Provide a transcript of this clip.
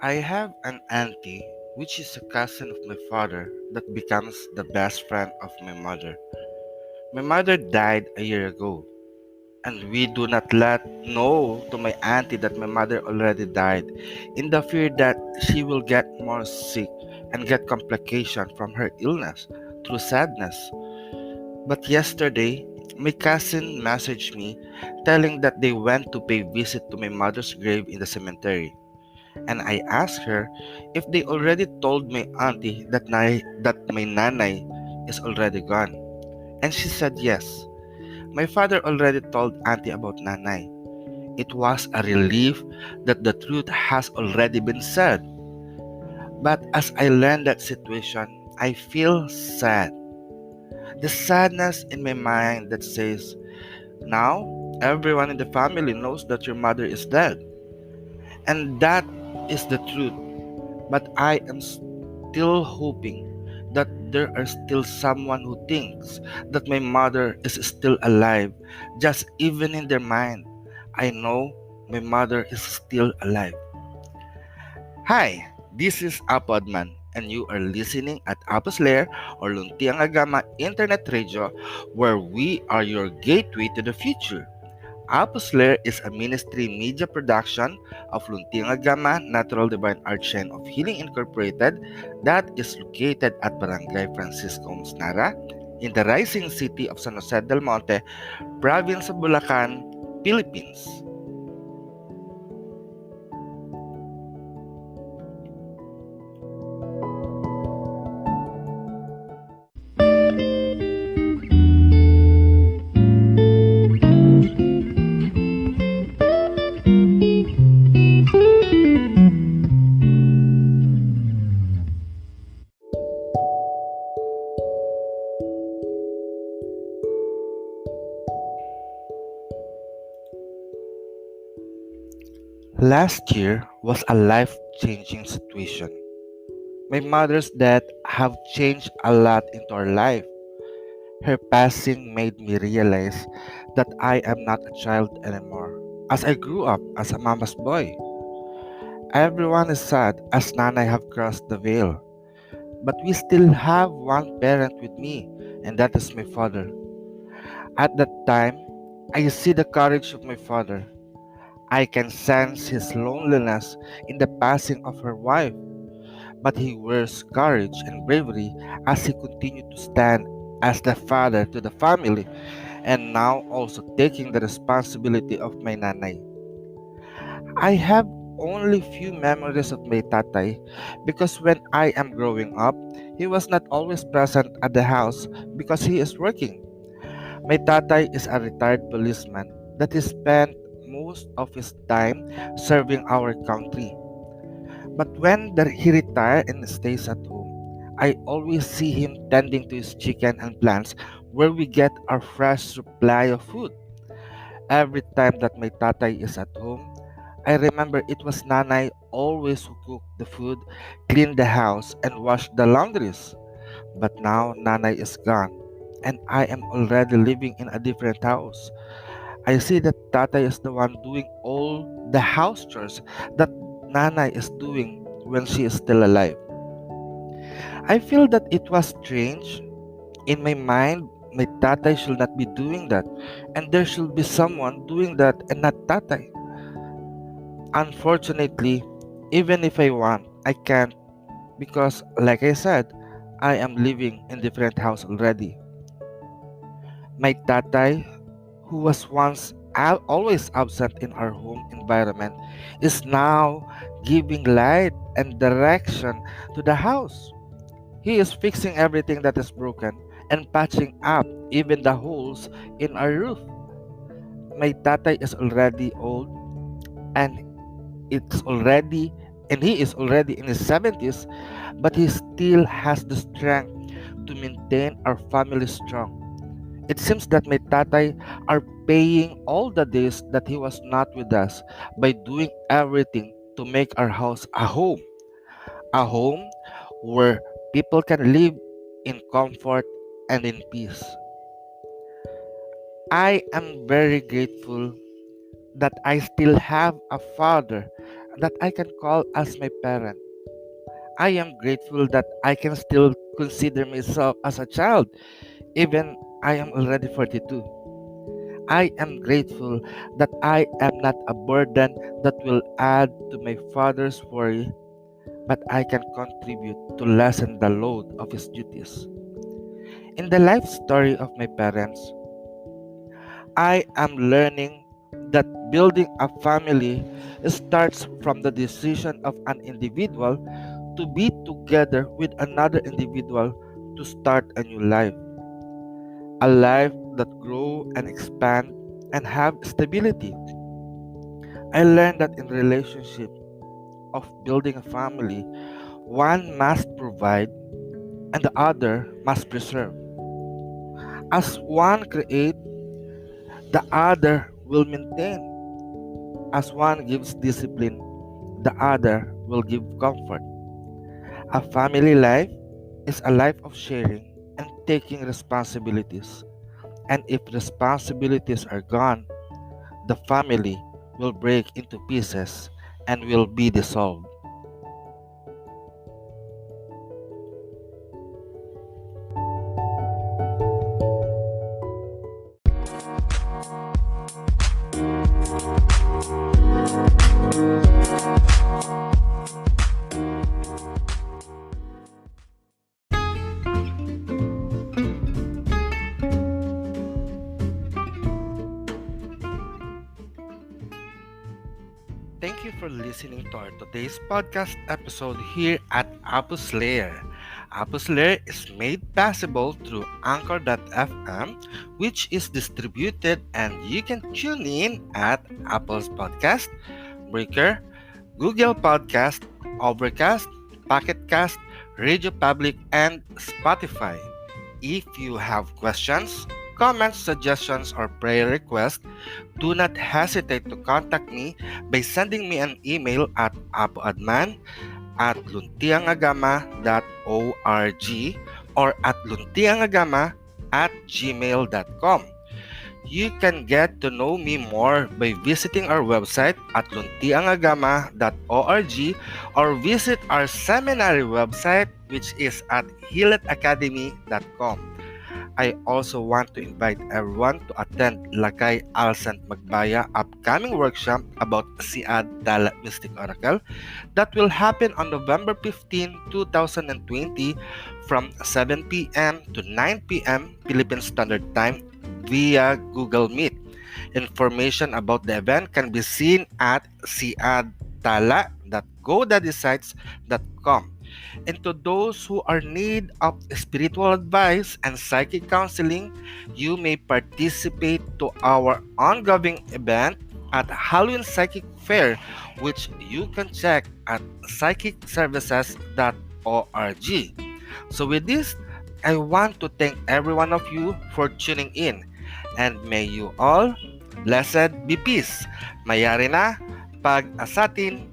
I have an auntie, which is a cousin of my father, that becomes the best friend of my mother. My mother died a year ago, and we do not let know to my auntie that my mother already died, in the fear that she will get more sick and get complication from her illness through sadness. But yesterday, my cousin messaged me telling that they went to pay visit to my mother's grave in the cemetery. And I asked her if they already told my auntie that my nanay is already gone. And she said yes. My father already told auntie about nanay. It was a relief that the truth has already been said. But as I learned that situation, I feel sad. The sadness in my mind that says, now everyone in the family knows that your mother is dead. And that is the truth. But I am still hoping that there are still someone who thinks that my mother is still alive, just even in their mind. I know my mother is still alive. Hi, this is Apodman, and you are listening at Apos Lair or Luntiang Agama Internet Radio, where we are your gateway to the future. Apos Lair is a ministry media production of Luntiang Agama Natural Divine Art Chain of Healing Incorporated that is located at Barangay Francisco Musnara in the rising city of San Jose del Monte, province of Bulacan, Philippines. Last year was a life-changing situation. My mother's death have changed a lot into our life. Her passing made me realize that I am not a child anymore. As I grew up as a mama's boy, everyone is sad as Nanay have crossed the veil. But we still have one parent with me, and that is my father. At that time, I see the courage of my father. I can sense his loneliness in the passing of her wife, but he wears courage and bravery as he continued to stand as the father to the family and now also taking the responsibility of my nanay. I have only few memories of my tatay because when I am growing up, he was not always present at the house because he is working. My tatay is a retired policeman that he spent most of his time serving our country. But when he retires and stays at home, I always see him tending to his chicken and plants where we get our fresh supply of food. Every time that my tatay is at home, I remember it was Nanay always who cooked the food, cleaned the house, and washed the laundries. But now Nanay is gone, and I am already living in a different house. I see that Tatay is the one doing all the house chores that Nanay is doing when she is still alive. I feel that it was strange. In my mind, my Tatay should not be doing that, and there should be someone doing that and not Tatay. Unfortunately, even if I want, I can't because, like I said, I am living in different house already. My tatay, who was once always absent in our home environment, is now giving light and direction to the house. He is fixing everything that is broken and patching up even the holes in our roof. My tatay is already old and it's already and he is already in his 70s, but he still has the strength to maintain our family strong. It seems that my tatay are paying all the days that he was not with us by doing everything to make our house a home where people can live in comfort and in peace. I am very grateful that I still have a father that I can call as my parent. I am grateful that I can still consider myself as a child, even I am already 42. I am grateful that I am not a burden that will add to my father's worry, but I can contribute to lessen the load of his duties. In the life story of my parents, I am learning that building a family starts from the decision of an individual to be together with another individual to start a new life, a life that grow and expand and have stability. I learned that in relationship of building a family, one must provide and the other must preserve. As one create, the other will maintain. As one gives discipline, the other will give comfort. A family life is a life of sharing and taking responsibilities. And if responsibilities are gone, the family will break into pieces and will be dissolved. Thank you for listening to our today's podcast episode here at Apus Layer. Apus Layer is made possible through Anchor.fm, which is distributed and you can tune in at Apple's Podcast, Breaker, Google Podcast, Overcast, Pocket Cast, Radio Public, and Spotify. If you have questions, comments, suggestions, or prayer requests, do not hesitate to contact me by sending me an email at apoadman@luntiangagama.org or at luntiangagama@gmail.com. You can get to know me more by visiting our website at luntiangagama.org or visit our seminary website which is at hiletacademy.com. I also want to invite everyone to attend Lakay Alsant Magbaya upcoming workshop about Siad Tala Mystic Oracle that will happen on November 15, 2020 from 7 p.m. to 9 p.m. Philippine Standard Time via Google Meet. Information about the event can be seen at siadtala.godaddysites.com. And to those who are in need of spiritual advice and psychic counseling, you may participate to our ongoing event at Halloween Psychic Fair, which you can check at psychicservices.org. So with this, I want to thank every one of you for tuning in, and may you all blessed be peace. Mayari na pag-asatin